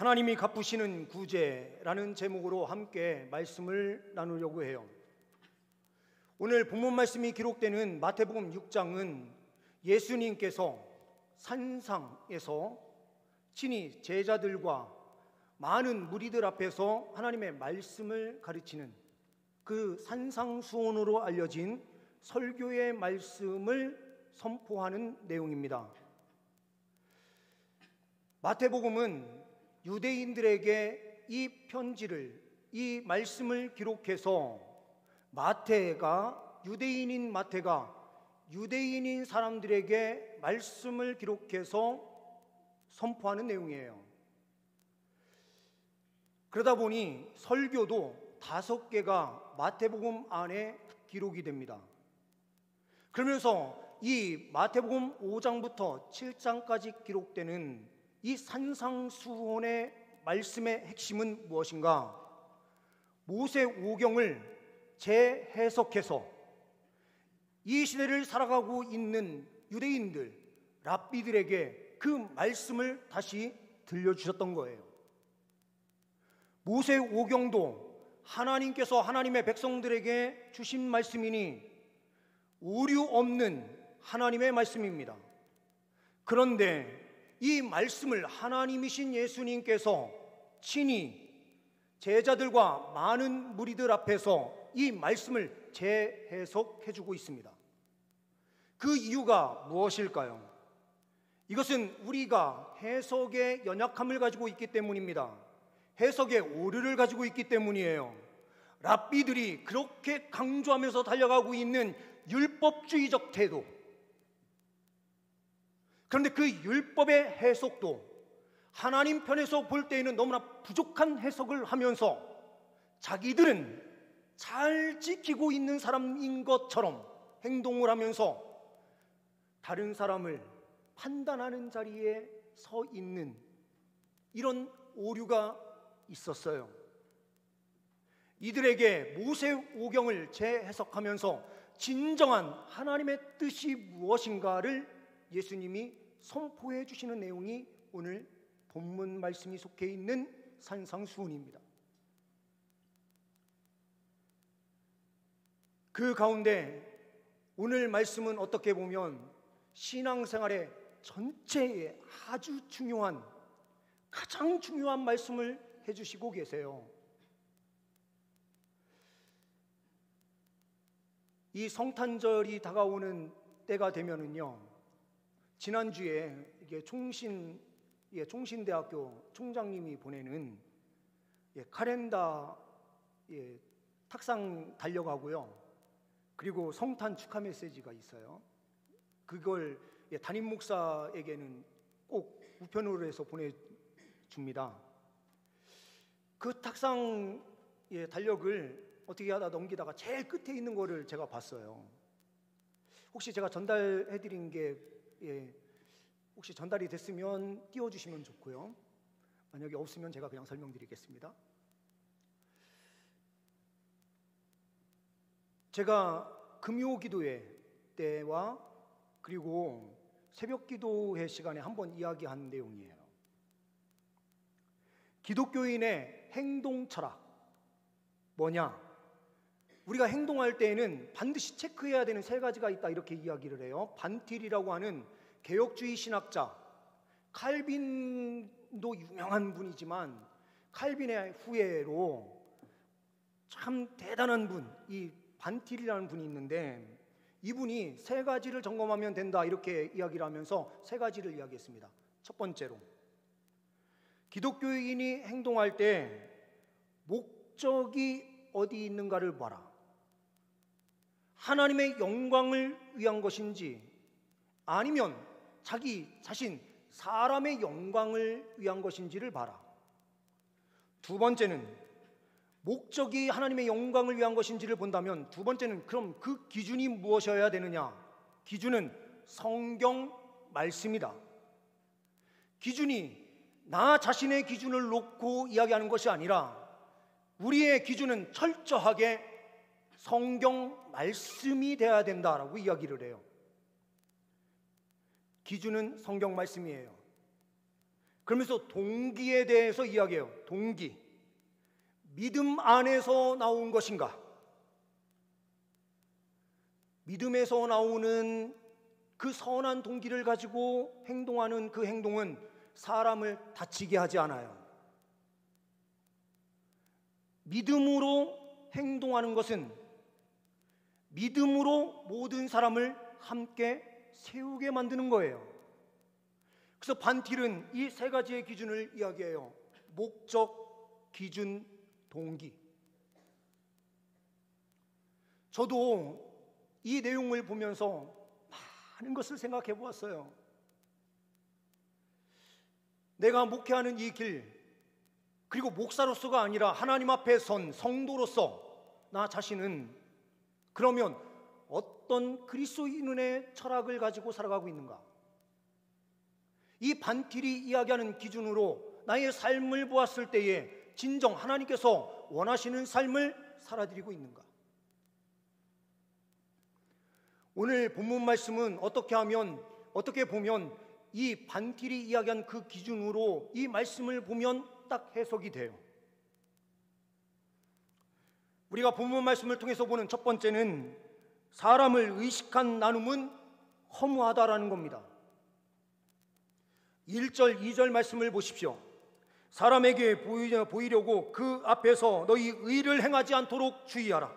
하나님이 갚으시는 구제라는 제목으로 함께 말씀을 나누려고 해요. 오늘 본문 말씀이 기록되는 마태복음 6장은 예수님께서 산상에서 친히 제자들과 많은 무리들 앞에서 하나님의 말씀을 가르치는 그 산상수훈으로 알려진 설교의 말씀을 선포하는 내용입니다. 마태복음은 유대인들에게 이 편지를, 이 말씀을 기록해서 유대인인 마태가 유대인인 사람들에게 말씀을 기록해서 선포하는 내용이에요. 그러다 보니 설교도 5개가 마태복음 안에 기록이 됩니다. 그러면서 이 마태복음 5장부터 7장까지 기록되는 이 산상수훈의 말씀의 핵심은 무엇인가? 모세오경을 재해석해서 이 시대를 살아가고 있는 유대인들, 랍비들에게 그 말씀을 다시 들려주셨던 거예요. 모세오경도 하나님께서 하나님의 백성들에게 주신 말씀이니 오류 없는 하나님의 말씀입니다. 그런데 이 말씀을 하나님이신 예수님께서 친히 제자들과 많은 무리들 앞에서 이 말씀을 재해석해주고 있습니다. 그 이유가 무엇일까요? 이것은 우리가 해석의 연약함을 가지고 있기 때문입니다. 해석의 오류를 가지고 있기 때문이에요. 랍비들이 그렇게 강조하면서 달려가고 있는 율법주의적 태도, 그런데 그 율법의 해석도 하나님 편에서 볼 때에는 너무나 부족한 해석을 하면서 자기들은 잘 지키고 있는 사람인 것처럼 행동을 하면서 다른 사람을 판단하는 자리에 서 있는 이런 오류가 있었어요. 이들에게 모세오경을 재해석하면서 진정한 하나님의 뜻이 무엇인가를 예수님이 선포해 주시는 내용이 오늘 본문 말씀이 속해 있는 산상수훈입니다. 그 가운데 오늘 말씀은 어떻게 보면 신앙생활의 전체에 아주 중요한, 가장 중요한 말씀을 해주시고 계세요. 이 성탄절이 다가오는 때가 되면은요, 지난주에 이게 총신대학교 총장님이 보내는 카렌다 탁상 달력하고요, 그리고 성탄 축하 메시지가 있어요. 그걸 담임 목사에게는 꼭 우편으로 해서 보내줍니다. 그 탁상 달력을 어떻게 하다 넘기다가 제일 끝에 있는 거를 제가 봤어요. 혹시 제가 전달해드린 게 혹시 전달이 됐으면 띄워주시면 좋고요. 만약에 없으면 제가 그냥 설명드리겠습니다. 제가 금요기도회 때와 그리고 새벽기도회 시간에 한번 이야기한 내용이에요. 기독교인의 행동 철학 뭐냐? 우리가 행동할 때에는 반드시 체크해야 되는 3가지가 있다, 이렇게 이야기를 해요. 반틸이라고 하는 개혁주의 신학자, 칼빈도 유명한 분이지만 칼빈의 후예로 참 대단한 분, 이 반틸이라는 분이 있는데 이분이 3가지를 점검하면 된다, 이렇게 이야기를 하면서 3가지를 이야기했습니다. 첫 번째로, 기독교인이 행동할 때 목적이 어디 있는가를 봐라. 하나님의 영광을 위한 것인지 아니면 자기 자신 사람의 영광을 위한 것인지를 봐라. 두 번째는, 목적이 하나님의 영광을 위한 것인지를 본다면 두 번째는, 그럼 그 기준이 무엇이어야 되느냐? 기준은 성경 말씀이다. 기준이 나 자신의 기준을 놓고 이야기하는 것이 아니라 우리의 기준은 철저하게 성경 말씀이 되어야 된다라고 이야기를 해요. 기준은 성경 말씀이에요. 그러면서 동기에 대해서 이야기해요. 동기. 믿음 안에서 나온 것인가? 믿음에서 나오는 그 선한 동기를 가지고 행동하는 그 행동은 사람을 다치게 하지 않아요. 믿음으로 행동하는 것은 믿음으로 모든 사람을 함께 세우게 만드는 거예요. 그래서 반틸은 이 세 가지의 기준을 이야기해요. 목적, 기준, 동기. 저도 이 내용을 보면서 많은 것을 생각해 보았어요. 내가 목회하는 이 길, 그리고 목사로서가 아니라 하나님 앞에 선 성도로서 나 자신은 그러면 어떤 그리스도인의 철학을 가지고 살아가고 있는가? 이 반틸이 이야기하는 기준으로 나의 삶을 보았을 때에 진정 하나님께서 원하시는 삶을 살아드리고 있는가? 오늘 본문 말씀은 어떻게 보면 이 반틸이 이야기한 그 기준으로 이 말씀을 보면 딱 해석이 돼요. 우리가 본문 말씀을 통해서 보는 첫 번째는 사람을 의식한 나눔은 허무하다라는 겁니다. 1절, 2절 말씀을 보십시오. 사람에게 보이려고 그 앞에서 너희 의를 행하지 않도록 주의하라.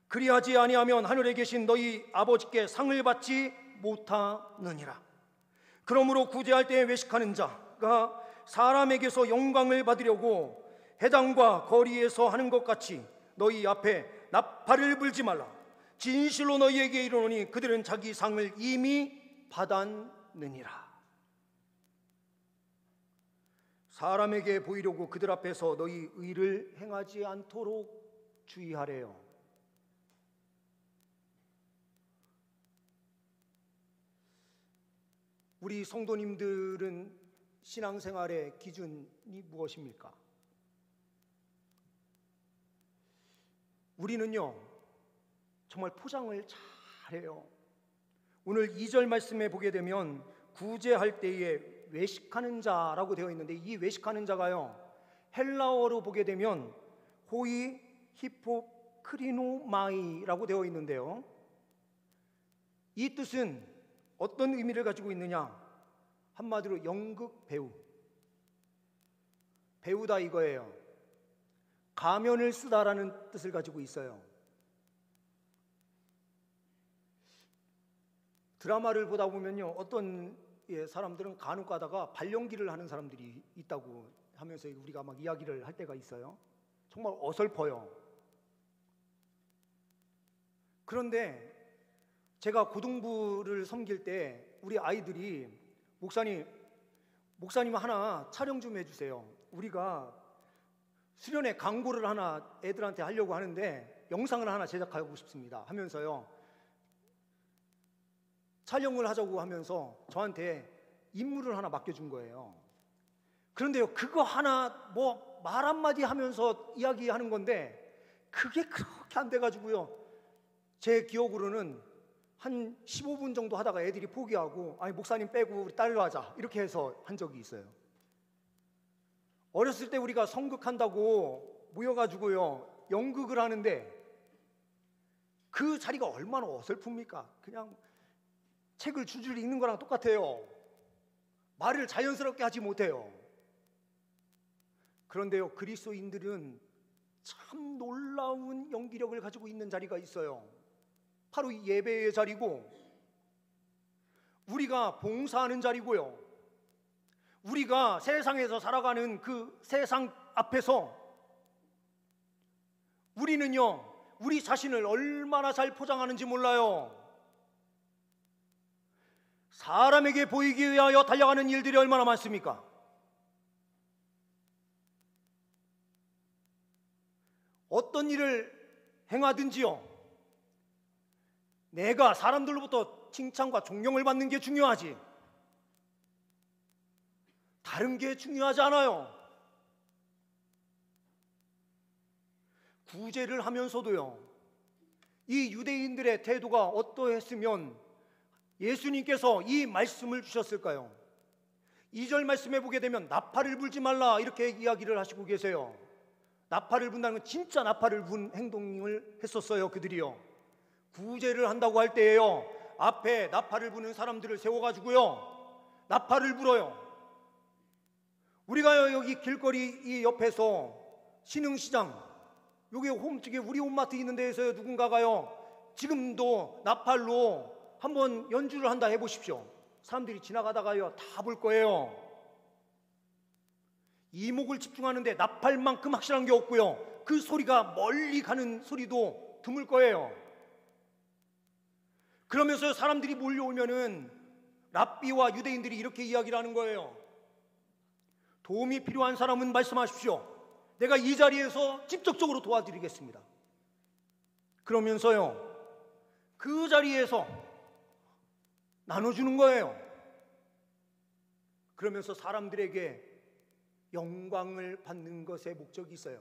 그리하지 아니하면 하늘에 계신 너희 아버지께 상을 받지 못하느니라. 그러므로 구제할 때에 외식하는 자가 사람에게서 영광을 받으려고 회당과 거리에서 하는 것 같이 너희 앞에 나팔을 불지 말라. 진실로 너희에게 이르노니 그들은 자기 상을 이미 받았느니라. 사람에게 보이려고 그들 앞에서 너희 의를 행하지 않도록 주의하래요. 우리 성도님들은 신앙생활의 기준이 무엇입니까? 우리는요 정말 포장을 잘해요. 오늘 2절 말씀에 보게 되면 구제할 때에 외식하는 자라고 되어 있는데 이 외식하는 자가요 헬라어로 보게 되면 호이 히포크리노마이라고 되어 있는데요, 이 뜻은 어떤 의미를 가지고 있느냐? 한마디로 연극 배우다 이거예요. 가면을 쓰다라는 뜻을 가지고 있어요. 드라마를 보다 보면요 어떤 사람들은 간혹 가다가 발연기를 하는 사람들이 있다고 하면서 우리가 막 이야기를 할 때가 있어요. 정말 어설퍼요. 그런데 제가 고등부를 섬길 때 우리 아이들이 목사님 하나 촬영 좀 해주세요. 우리가 수련회 광고를 하나 애들한테 하려고 하는데 영상을 하나 제작하고 싶습니다 하면서요 촬영을 하자고 하면서 저한테 임무를 하나 맡겨준 거예요. 그런데요 그거 하나 뭐 말 한마디 하면서 이야기하는 건데 그게 그렇게 안 돼가지고요 제 기억으로는 한 15분 정도 하다가 애들이 포기하고 아니 목사님 빼고 우리 딸로 하자 이렇게 해서 한 적이 있어요. 어렸을 때 우리가 성극한다고 모여가지고요 연극을 하는데 그 자리가 얼마나 어설픕니까? 그냥 책을 줄줄이 읽는 거랑 똑같아요. 말을 자연스럽게 하지 못해요. 그런데요 그리스도인들은 참 놀라운 연기력을 가지고 있는 자리가 있어요. 바로 이 예배의 자리고 우리가 봉사하는 자리고요 우리가 세상에서 살아가는 그 세상 앞에서 우리는요 우리 자신을 얼마나 잘 포장하는지 몰라요. 사람에게 보이기 위하여 달려가는 일들이 얼마나 많습니까? 어떤 일을 행하든지요 내가 사람들로부터 칭찬과 존경을 받는 게 중요하지 다른 게 중요하지 않아요. 구제를 하면서도요 이 유대인들의 태도가 어떠했으면 예수님께서 이 말씀을 주셨을까요? 2절 말씀해 보게 되면 나팔을 불지 말라 이렇게 이야기를 하시고 계세요. 나팔을 분다는 건 진짜 나팔을 분 행동을 했었어요. 그들이요. 구제를 한다고 할 때에요, 앞에 나팔을 부는 사람들을 세워가지고요 나팔을 불어요. 우리가 여기 길거리 이 옆에서 신흥시장, 여기 홈쪽에 우리 홈마트 있는 데에서 누군가가요 지금도 나팔로 한번 연주를 한다 해보십시오. 사람들이 지나가다가요 다 볼 거예요. 이목을 집중하는데 나팔만큼 확실한 게 없고요, 그 소리가 멀리 가는 소리도 드물 거예요. 그러면서 사람들이 몰려오면은 랍비와 유대인들이 이렇게 이야기를 하는 거예요. 도움이 필요한 사람은 말씀하십시오. 내가 이 자리에서 직접적으로 도와드리겠습니다. 그러면서요 그 자리에서 나눠주는 거예요. 그러면서 사람들에게 영광을 받는 것에 목적이 있어요.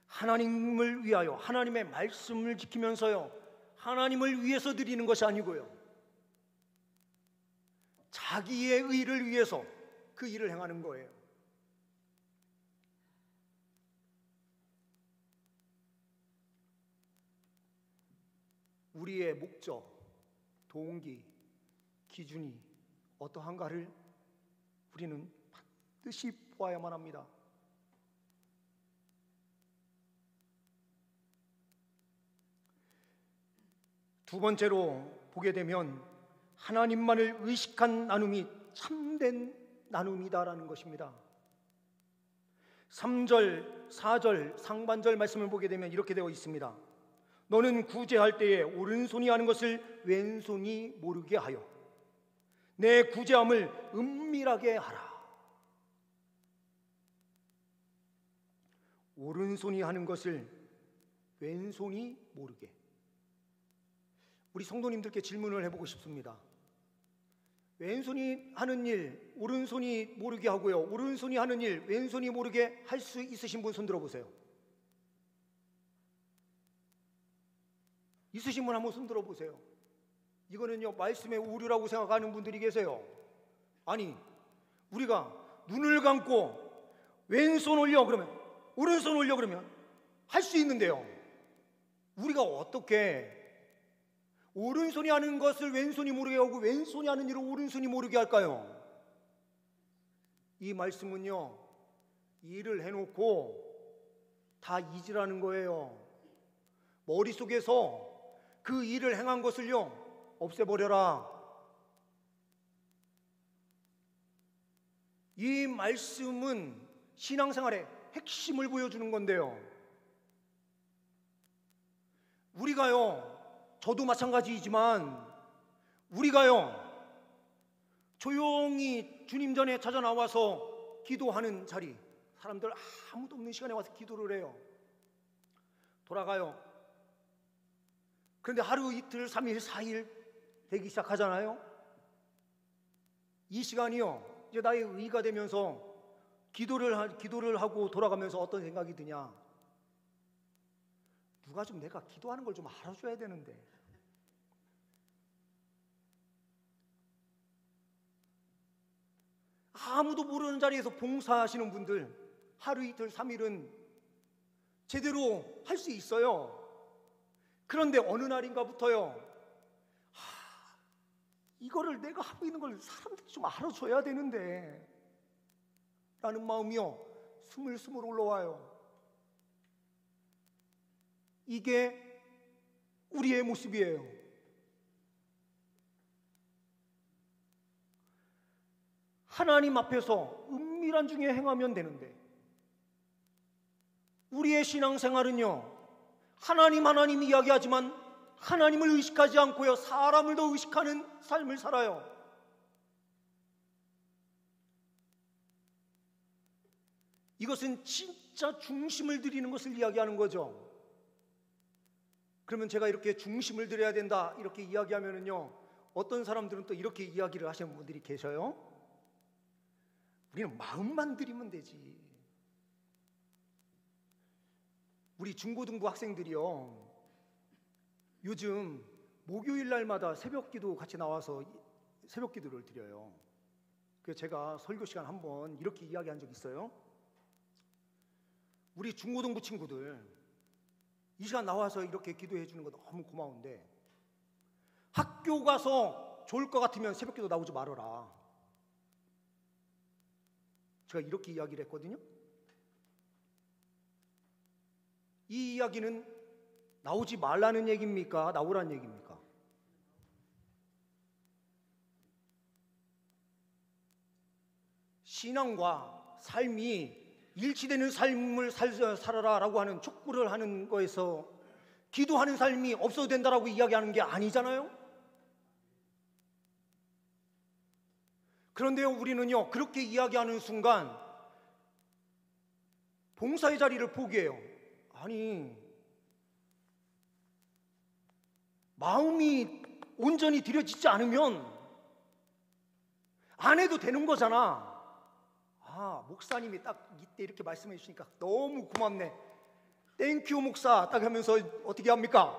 하나님을 위하여, 하나님의 말씀을 지키면서요 하나님을 위해서 드리는 것이 아니고요 자기의 의를 위해서 그 일을 행하는 거예요. 우리의 목적, 동기, 기준이 어떠한가를 우리는 반드시 보아야만 합니다. 두 번째로 보게 되면 하나님만을 의식한 나눔이 참된 나눔이다라는 것입니다. 3절, 4절 상반절 말씀을 보게 되면 이렇게 되어 있습니다. 너는 구제할 때에 오른손이 하는 것을 왼손이 모르게 하여 내 구제함을 은밀하게 하라. 오른손이 하는 것을 왼손이 모르게. 우리 성도님들께 질문을 해보고 싶습니다. 왼손이 하는 일 오른손이 모르게 하고요, 오른손이 하는 일 왼손이 모르게 할 수 있으신 분 손 들어보세요. 있으신 분 한번 손 들어보세요. 이거는요 말씀의 오류라고 생각하는 분들이 계세요. 아니, 우리가 눈을 감고 왼손 올려 그러면, 오른손 올려 그러면 할 수 있는데요, 우리가 어떻게 오른손이 하는 것을 왼손이 모르게 하고 왼손이 하는 일을 오른손이 모르게 할까요? 이 말씀은요 일을 해놓고 다 잊으라는 거예요. 머릿속에서 그 일을 행한 것을요 없애버려라. 이 말씀은 신앙생활의 핵심을 보여주는 건데요, 우리가요, 저도 마찬가지이지만 우리가요 조용히 주님 전에 찾아 나와서 기도하는 자리, 사람들 아무도 없는 시간에 와서 기도를 해요. 돌아가요. 그런데 하루 이틀 3일 4일 되기 시작하잖아요. 이 시간이요 이제 나의 의가 되면서 기도를 하고 돌아가면서 어떤 생각이 드냐, 누가 좀 내가 기도하는 걸 좀 알아줘야 되는데, 아무도 모르는 자리에서 봉사하시는 분들 하루 이틀 3일은 제대로 할 수 있어요. 그런데 어느 날인가부터요, 이거를 내가 하고 있는 걸 사람들이 좀 알아줘야 되는데 라는 마음이요 스물스물 올라와요. 이게 우리의 모습이에요. 하나님 앞에서 은밀한 중에 행하면 되는데, 우리의 신앙생활은요 하나님 이야기하지만 하나님을 의식하지 않고요 사람을 더 의식하는 삶을 살아요. 이것은 진짜 중심을 들이는 것을 이야기하는 거죠. 그러면 제가 이렇게 중심을 들여야 된다 이렇게 이야기하면은요 어떤 사람들은 또 이렇게 이야기를 하시는 분들이 계셔요. 우리는 마음만 들이면 되지. 우리 중고등부 학생들이요 요즘 목요일 날마다 새벽 기도 같이 나와서 새벽 기도를 드려요. 그래서 제가 설교 시간 한번 이렇게 이야기한 적 있어요. 우리 중고등부 친구들 이 시간 나와서 이렇게 기도해 주는 거 너무 고마운데 학교 가서 좋을 것 같으면 새벽 기도 나오지 말아라. 제가 이렇게 이야기를 했거든요. 이 이야기는 나오지 말라는 얘기입니까? 나오라는 얘기입니까? 신앙과 삶이 일치되는 삶을 살아라라고 하는 촉구를 하는 거에서 기도하는 삶이 없어도 된다라고 이야기하는 게 아니잖아요. 그런데요, 우리는요 그렇게 이야기하는 순간 봉사의 자리를 포기해요. 아니, 마음이 온전히 들여지지 않으면 안 해도 되는 거잖아. 목사님이 딱 이때 이렇게 말씀해 주시니까 너무 고맙네. 땡큐 목사 딱 하면서 어떻게 합니까?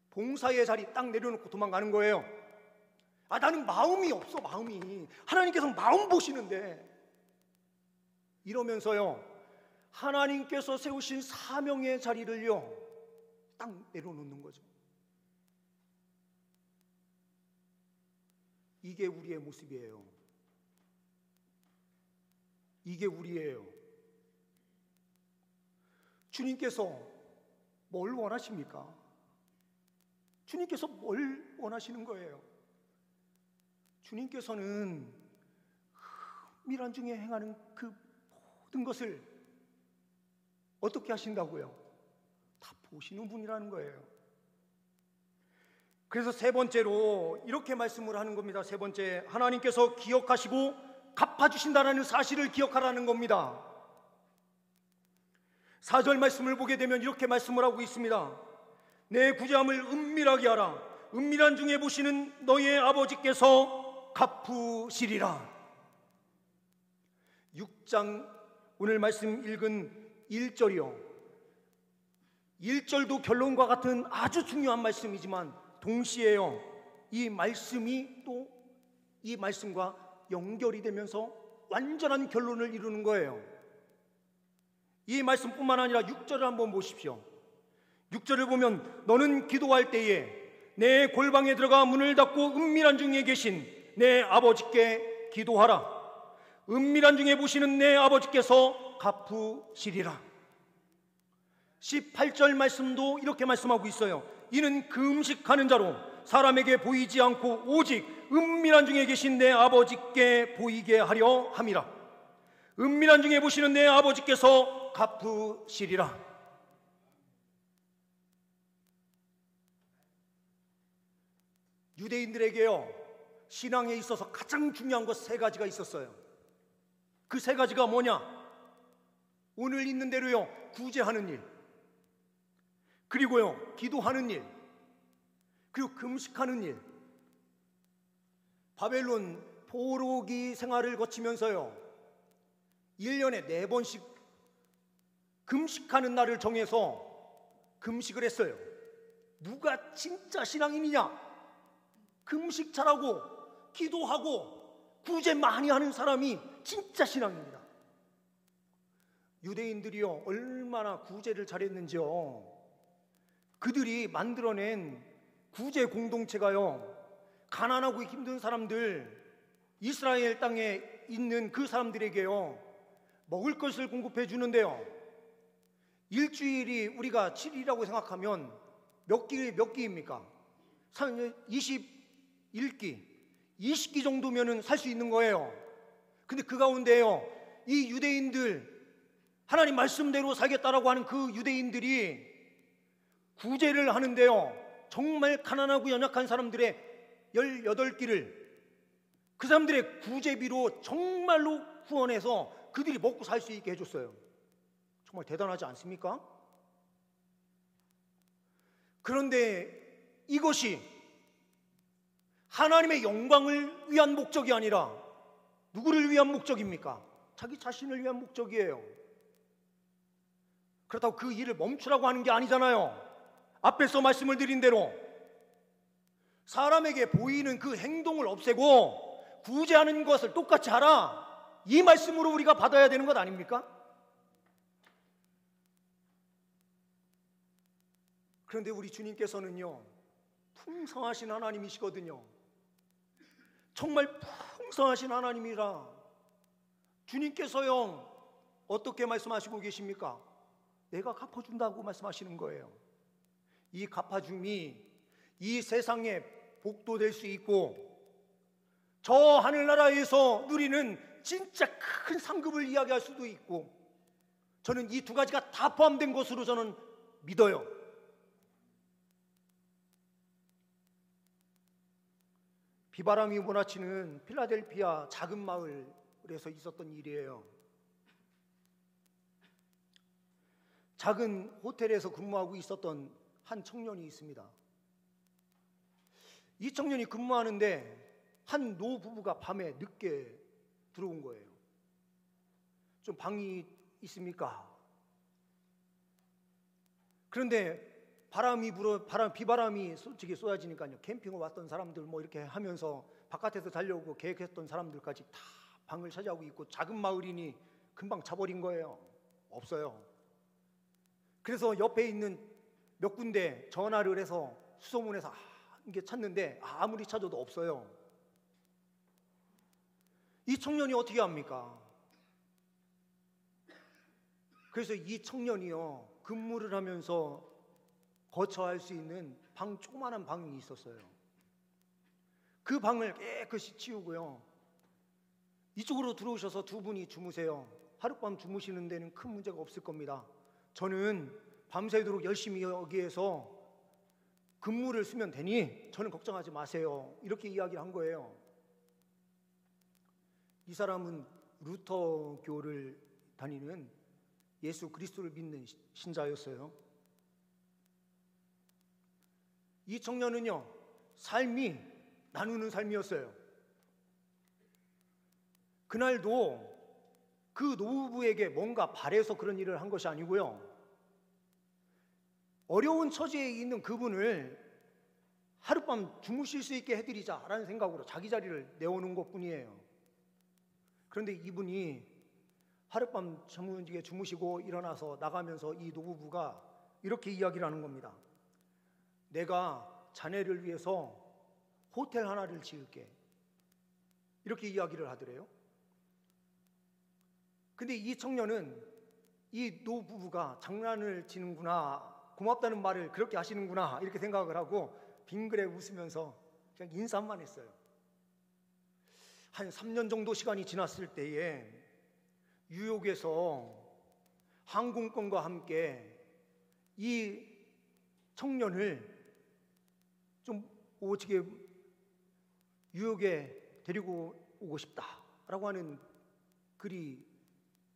봉사의 자리 딱 내려놓고 도망가는 거예요. 나는 마음이 없어. 마음이 하나님께서 마음 보시는데 이러면서요 하나님께서 세우신 사명의 자리를요 딱 내려놓는 거죠. 이게 우리의 모습이에요. 이게 우리예요. 주님께서 뭘 원하십니까? 주님께서 뭘 원하시는 거예요? 주님께서는 미란 중에 행하는 그 모든 것을 어떻게 하신다고요? 다 보시는 분이라는 거예요. 그래서 세 번째로 이렇게 말씀을 하는 겁니다. 세 번째, 하나님께서 기억하시고 갚아주신다는 사실을 기억하라는 겁니다. 4절 말씀을 보게 되면 이렇게 말씀을 하고 있습니다. 내 구제함을 은밀하게 하라. 은밀한 중에 보시는 너희의 아버지께서 갚으시리라. 6장 오늘 말씀 읽은 1절이요 1절도 결론과 같은 아주 중요한 말씀이지만 동시에요 이 말씀이 또 이 말씀과 연결이 되면서 완전한 결론을 이루는 거예요. 이 말씀뿐만 아니라 6절을 한번 보십시오. 6절을 보면 너는 기도할 때에 내 골방에 들어가 문을 닫고 은밀한 중에 계신 내 아버지께 기도하라. 은밀한 중에 보시는 내 아버지께서 갚으시리라. 18절 말씀도 이렇게 말씀하고 있어요. 이는 금식하는 자로 사람에게 보이지 않고 오직 은밀한 중에 계신 내 아버지께 보이게 하려 함이라. 은밀한 중에 보시는 내 아버지께서 갚으시리라. 유대인들에게요 신앙에 있어서 가장 중요한 것 세 가지가 있었어요. 그 세 가지가 뭐냐? 오늘 있는 대로요 구제하는 일, 그리고요 기도하는 일, 그리고 금식하는 일. 바벨론 포로기 생활을 거치면서요 1년에 4번씩 금식하는 날을 정해서 금식을 했어요. 누가 진짜 신앙인이냐? 금식 잘하고 기도하고 구제 많이 하는 사람이 진짜 신앙입니다. 유대인들이요 얼마나 구제를 잘했는지요. 그들이 만들어낸 구제 공동체가요 가난하고 힘든 사람들, 이스라엘 땅에 있는 그 사람들에게요 먹을 것을 공급해 주는데요 일주일이 우리가 7일이라고 생각하면 몇 끼입니까? 21끼, 20끼 정도면 살 수 있는 거예요. 근데 그 가운데요 이 유대인들, 하나님 말씀대로 살겠다라고 하는 그 유대인들이 구제를 하는데요 정말 가난하고 연약한 사람들의 18끼를 그 사람들의 구제비로 정말로 후원해서 그들이 먹고 살 수 있게 해줬어요. 정말 대단하지 않습니까? 그런데 이것이 하나님의 영광을 위한 목적이 아니라 누구를 위한 목적입니까? 자기 자신을 위한 목적이에요. 그렇다고 그 일을 멈추라고 하는 게 아니잖아요. 앞에서 말씀을 드린 대로 사람에게 보이는 그 행동을 없애고 구제하는 것을 똑같이 하라, 이 말씀으로 우리가 받아야 되는 것 아닙니까? 그런데 우리 주님께서는요, 풍성하신 하나님이시거든요. 정말 풍성하신 하나님이라 주님께서요 어떻게 말씀하시고 계십니까? 내가 갚아준다고 말씀하시는 거예요. 이 갚아줌이 이 세상에 복도 될 수 있고 저 하늘나라에서 누리는 진짜 큰 상급을 이야기할 수도 있고, 저는 이 두 가지가 다 포함된 것으로 저는 믿어요. 비바람이 몰아치는 필라델피아 작은 마을에서 있었던 일이에요. 작은 호텔에서 근무하고 있었던 한 청년이 있습니다. 이 청년이 근무하는데 한 노부부가 밤에 늦게 들어온 거예요. 좀 방이 있습니까? 그런데 비바람이 솔직히 쏟아지니까요, 캠핑을 왔던 사람들 뭐 이렇게 하면서 바깥에서 달려오고 계획했던 사람들까지 다 방을 차지하고 있고, 작은 마을이니 금방 차버린 거예요. 없어요. 그래서 옆에 있는 몇 군데 전화를 해서 수소문해서 이게 찾는데 아무리 찾아도 없어요. 이 청년이 어떻게 합니까? 그래서 이 청년이요, 근무를 하면서 거처할 수 있는 조그마한 방이 있었어요. 그 방을 깨끗이 치우고요, 이쪽으로 들어오셔서 두 분이 주무세요. 하룻밤 주무시는 데는 큰 문제가 없을 겁니다. 저는 밤새도록 열심히 여기에서 근무를 쓰면 되니 저는 걱정하지 마세요, 이렇게 이야기를 한 거예요. 이 사람은 루터교를 다니는 예수 그리스도를 믿는 신자였어요. 이 청년은요, 삶이 나누는 삶이었어요. 그날도 그 노부부에게 뭔가 바래서 그런 일을 한 것이 아니고요, 어려운 처지에 있는 그분을 하룻밤 주무실 수 있게 해드리자라는 생각으로 자기 자리를 내어놓은 것뿐이에요. 그런데 이분이 하룻밤 주무시고 일어나서 나가면서 이 노부부가 이렇게 이야기를 하는 겁니다. 내가 자네를 위해서 호텔 하나를 지을게, 이렇게 이야기를 하더래요. 근데 이 청년은 이 노부부가 장난을 치는구나, 고맙다는 말을 그렇게 하시는구나, 이렇게 생각을 하고 빙그레 웃으면서 그냥 인사만 했어요. 한 3년 정도 시간이 지났을 때에 뉴욕에서 항공권과 함께 이 청년을 좀 오지게 뉴욕에 데리고 오고 싶다라고 하는 글이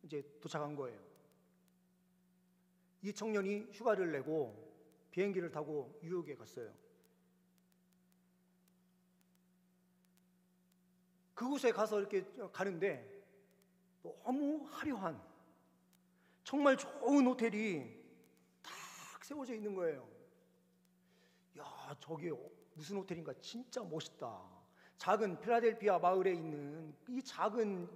이제 도착한 거예요. 이 청년이 휴가를 내고 비행기를 타고 뉴욕에 갔어요. 그곳에 가서 이렇게 가는데 너무 화려한 정말 좋은 호텔이 딱 세워져 있는 거예요. 야, 저게 무슨 호텔인가, 진짜 멋있다. 작은 필라델피아 마을에 있는 이 작은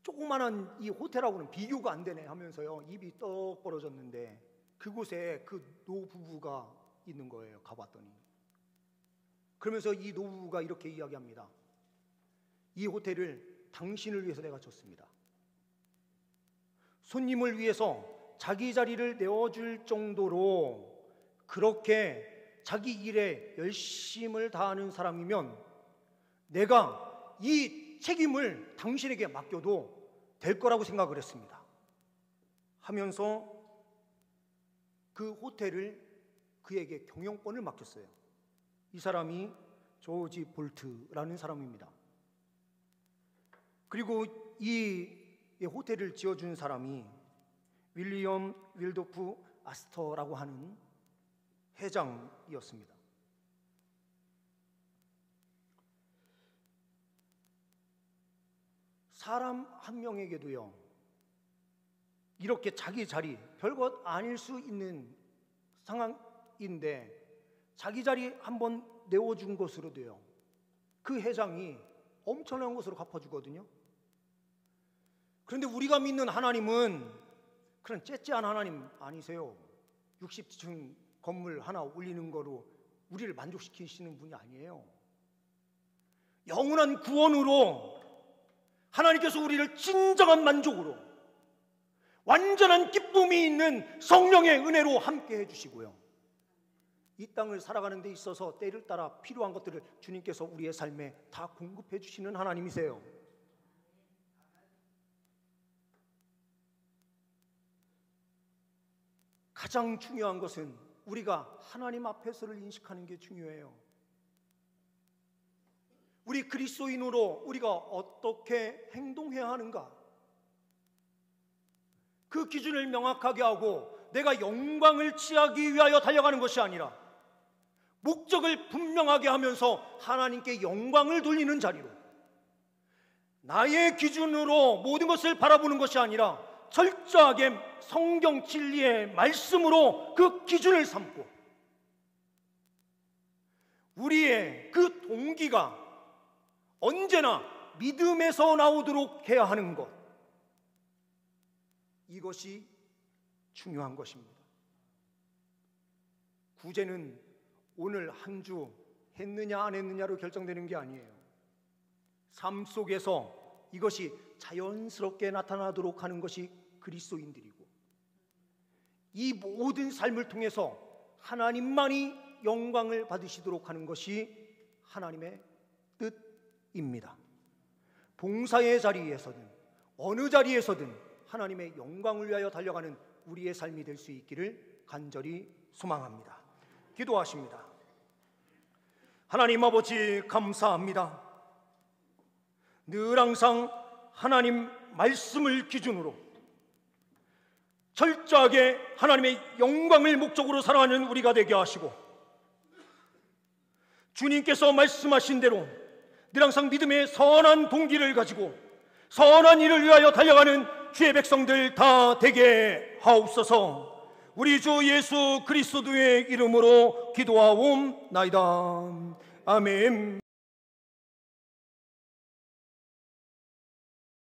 조그만한 이 호텔하고는 비교가 안 되네 하면서요, 입이 떡 벌어졌는데 그곳에 그 노부부가 있는 거예요. 가봤더니. 그러면서 이 노부부가 이렇게 이야기합니다. 이 호텔을 당신을 위해서 내가 줬습니다. 손님을 위해서 자기 자리를 내어줄 정도로 그렇게 자기 일에 열심을 다하는 사람이면 내가 이 책임을 당신에게 맡겨도 될 거라고 생각을 했습니다 하면서 그 호텔을 그에게 경영권을 맡겼어요. 이 사람이 조지 볼트라는 사람입니다. 그리고 이 호텔을 지어준 사람이 윌리엄 윌도프 아스터라고 하는 회장이었습니다. 사람 한 명에게도요, 이렇게 자기 자리, 별것 아닐 수 있는 상황인데 자기 자리 한번 내어준 것으로 돼요. 그 해장이 엄청난 것으로 갚아주거든요. 그런데 우리가 믿는 하나님은 그런 째째한 하나님 아니세요. 60층 건물 하나 올리는 거로 우리를 만족시키시는 분이 아니에요. 영원한 구원으로 하나님께서 우리를 진정한 만족으로, 완전한 기쁨이 있는 성령의 은혜로 함께 해주시고요, 이 땅을 살아가는 데 있어서 때를 따라 필요한 것들을 주님께서 우리의 삶에 다 공급해 주시는 하나님이세요. 가장 중요한 것은 우리가 하나님 앞에서를 인식하는 게 중요해요. 우리 그리스도인으로 우리가 어떻게 행동해야 하는가, 그 기준을 명확하게 하고 내가 영광을 취하기 위하여 달려가는 것이 아니라 목적을 분명하게 하면서 하나님께 영광을 돌리는 자리로, 나의 기준으로 모든 것을 바라보는 것이 아니라 철저하게 성경 진리의 말씀으로 그 기준을 삼고, 우리의 그 동기가 언제나 믿음에서 나오도록 해야 하는 것, 이것이 중요한 것입니다. 구제는 오늘 한 주 했느냐 안 했느냐로 결정되는 게 아니에요. 삶 속에서 이것이 자연스럽게 나타나도록 하는 것이 그리스도인들이고, 이 모든 삶을 통해서 하나님만이 영광을 받으시도록 하는 것이 하나님의 뜻입니다. 봉사의 자리에서든 어느 자리에서든 하나님의 영광을 위하여 달려가는 우리의 삶이 될 수 있기를 간절히 소망합니다. 기도하십니다. 하나님 아버지, 감사합니다. 늘 항상 하나님 말씀을 기준으로 철저하게 하나님의 영광을 목적으로 살아가는 우리가 되게 하시고, 주님께서 말씀하신 대로 늘 항상 믿음의 선한 동기를 가지고 선한 일을 위하여 달려가는 주의 백성들 다 되게 하옵소서. 우리 주 예수 그리스도의 이름으로 기도하옵나이다. 아멘.